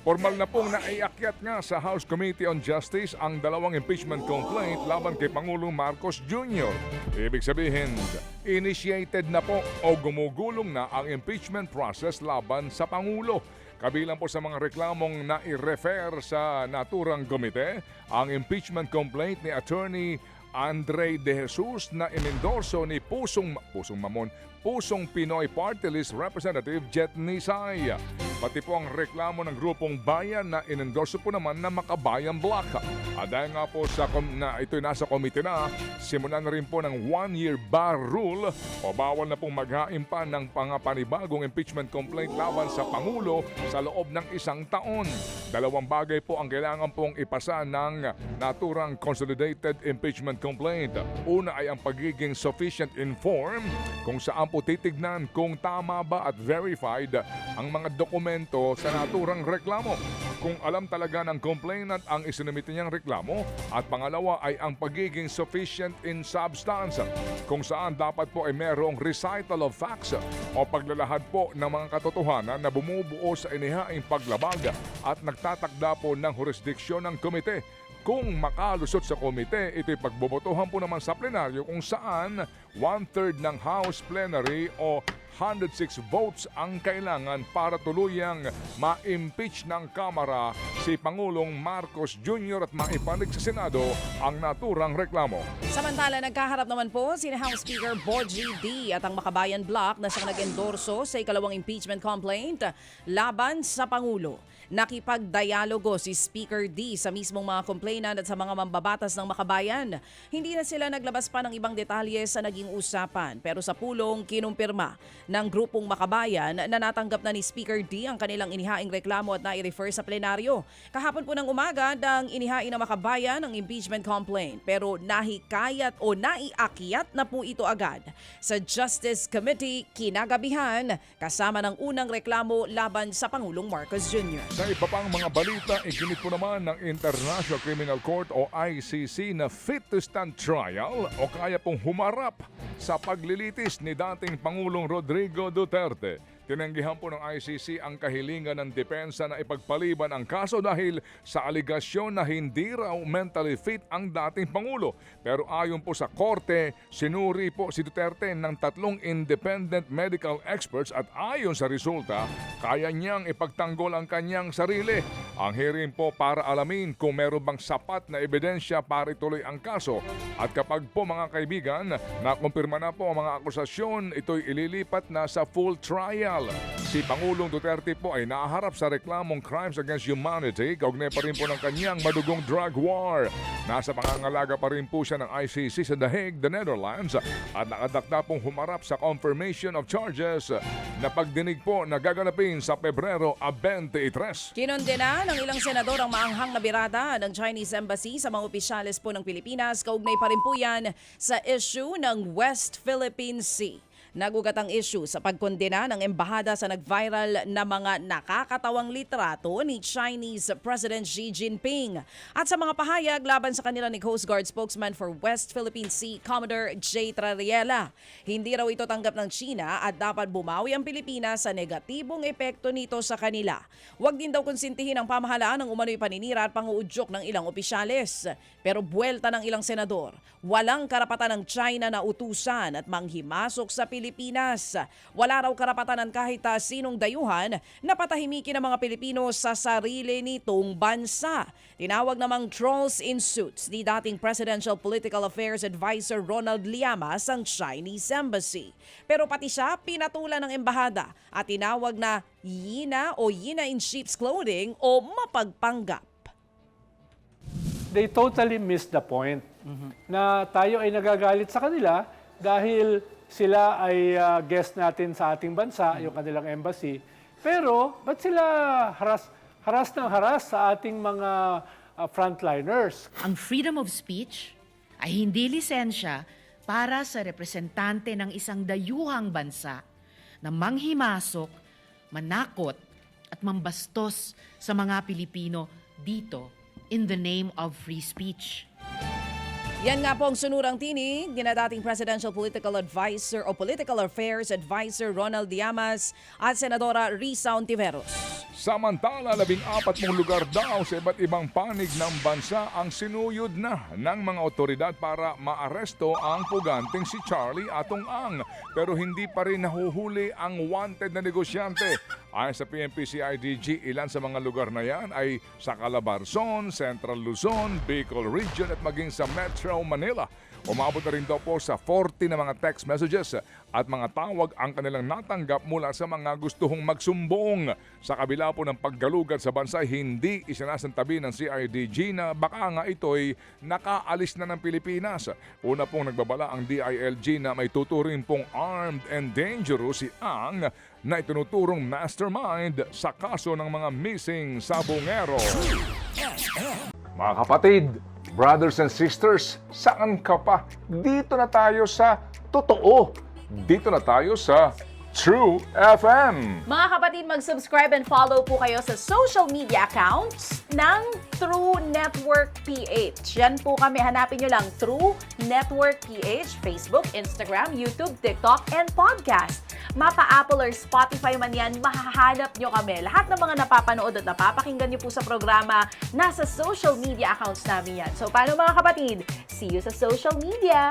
Formal na pong naiakyat nga sa House Committee on Justice ang dalawang impeachment complaint laban kay Pangulong Marcos Jr. Ibig sabihin, initiated na po o gumugulong na ang impeachment process laban sa Pangulo. Kabilang po sa mga reklamong na-refer sa naturang komite ang impeachment complaint ni Attorney Andre De Jesus na inendorso ni Pusong Pinoy Party List Representative Jet Nisay. Pati po ang reklamo ng grupong bayan na inendorso po naman na Makabayan Bloc. At dahil nga po ito'y nasa komite na, simulan na rin po ng 1-year bar rule o bawal na pong maghain pa ng pangapanibagong impeachment complaint laban sa Pangulo sa loob ng 1 taon. Dalawang bagay po ang kailangan pong ipasa ng naturang consolidated impeachment complaint. Una ay ang pagiging sufficient informed kung saan po titignan kung tama ba at verified ang mga dokumento sa naturang reklamo. Kung alam talaga ng complainant ang isinumite niyang reklamo at pangalawa ay ang pagiging sufficient in substance kung saan dapat po ay merong recital of facts o paglalahad po ng mga katotohanan na bumubuo sa inihaing paglabag at nagtatakda po ng jurisdiksyon ng komite. Kung makalusot sa komite, ito'y pagbobotohan po naman sa plenaryo kung saan 1/3 ng House Plenary o 106 votes ang kailangan para tuluyang ma-impeach ng Kamara si Pangulong Marcos Jr. at maipanig sa Senado ang naturang reklamo. Samantala, nagkaharap naman po si House Speaker Bogie D. at ang Makabayan Bloc na siyang nag-endorso sa ikalawang impeachment complaint laban sa Pangulo. Nakipagdialogo si Speaker D sa mismong mga complainant at sa mga mambabatas ng Makabayan. Hindi na sila naglabas pa ng ibang detalye sa naging usapan, pero sa pulong kinumpirma ng grupong Makabayan na natanggap na ni Speaker D ang kanilang inihaing reklamo at nai-refer sa plenaryo. Kahapon po ng umaga nang inihain ng Makabayan ang impeachment complaint, pero nahikayat o naiakyat na po ito agad sa Justice Committee kinagabihan kasama ng unang reklamo laban sa Pangulong Marcos Jr. Sa iba pang mga balita, iginit po naman ng International Criminal Court o ICC na fit to stand trial o kaya pong humarap sa paglilitis ni dating Pangulong Rodrigo Duterte. Tinanggihan po ng ICC ang kahilingan ng depensa na ipagpaliban ang kaso dahil sa aligasyon na hindi raw mentally fit ang dating Pangulo. Pero ayon po sa korte, sinuri po si Duterte ng 3 independent medical experts at ayon sa resulta, kaya niyang ipagtanggol ang kanyang sarili. Ang hearing po para alamin kung meron bang sapat na ebidensya para ituloy ang kaso. At kapag po mga kaibigan, nakumpirma na po ang mga akusasyon, ito'y ililipat na sa full trial. Si Pangulong Duterte po ay naharap sa reklamong crimes against humanity, kaugnay pa rin po ng kanyang madugong drug war. Nasa pangangalaga pa rin po siya ng ICC sa The Hague, the Netherlands, at nakadakda pong humarap sa confirmation of charges na pagdinig po na gaganapin sa Pebrero 23. Kinondena ng ilang senador ang maanghang na birada ng Chinese Embassy sa mga opisyales po ng Pilipinas. Kaugnay pa rin po yan sa issue ng West Philippine Sea. Nagugat ang issue sa pagkondena ng embahada sa nag-viral na mga nakakatawang litrato ni Chinese President Xi Jinping. At sa mga pahayag laban sa kanila ni Coast Guard spokesman for West Philippine Sea, Commodore J. Trariela. Hindi raw ito tanggap ng China at dapat bumawi ang Pilipinas sa negatibong epekto nito sa kanila. Huwag din daw konsintihin ang pamahalaan ng umano'y paninira at panguudyok ng ilang opisyales. Pero buwelta ng ilang senador, walang karapatan ng China na utusan at manghimasok sa Pilipinas. Wala raw karapatan ng kahit sinong dayuhan na patahimikin ang mga Pilipino sa sarili nitong bansa. Tinawag namang trolls in suits ni dating Presidential Political Affairs Advisor Ronald Llamas ang Chinese Embassy. Pero pati siya pinatulan ng embahada at tinawag na yina o yina in sheep's clothing o mapagpanggap. They totally missed the point na tayo ay nagagalit sa kanila dahil sila ay guest natin sa ating bansa, yung kanilang embassy. Pero, ba't sila haras ng haras sa ating mga frontliners? Ang freedom of speech ay hindi lisensya para sa representante ng isang dayuhang bansa na manghimasok, manakot at mambastos sa mga Pilipino dito in the name of free speech. Yan nga po ang sunurang tinig ni dating Presidential Political Advisor o Political Affairs Advisor Ronald Llamas at Senadora Risa Ontiveros. Samantala, 14 lugar daw sa iba't ibang panig ng bansa ang sinuyod na ng mga otoridad para maaresto ang puganteng si Charlie Atong Ang. Pero hindi pa rin nahuhuli ang wanted na negosyante. Ayon sa PNP-CIDG, ilan sa mga lugar na yan ay sa Calabarzon, Central Luzon, Bicol Region at maging sa Metro Manila. Umabot na rin daw po sa 40 na mga text messages at mga tawag ang kanilang natanggap mula sa mga gustuhong magsumbong. Sa kabila po ng paggalugad sa bansa, hindi isinasantabi ng CIDG na baka nga ito'y nakaalis na ng Pilipinas. Una pong nagbabala ang DILG na may tuturing pong armed and dangerous si Ang na itinuturong mastermind sa kaso ng mga missing sabongero. Mga kapatid, brothers and sisters, saan ka pa? Dito na tayo sa totoo. Dito na tayo sa True FM. Mga kapatid, mag-subscribe and follow po kayo sa social media accounts ng True Network PH. Yan po kami, hanapin nyo lang True Network PH, Facebook, Instagram, YouTube, TikTok, and podcast. Mapa Apple or Spotify man yan, mahahanap nyo kami. Lahat ng mga napapanood at napapakinggan nyo po sa programa, nasa social media accounts namin yan. So paano mga kapatid? See you sa social media!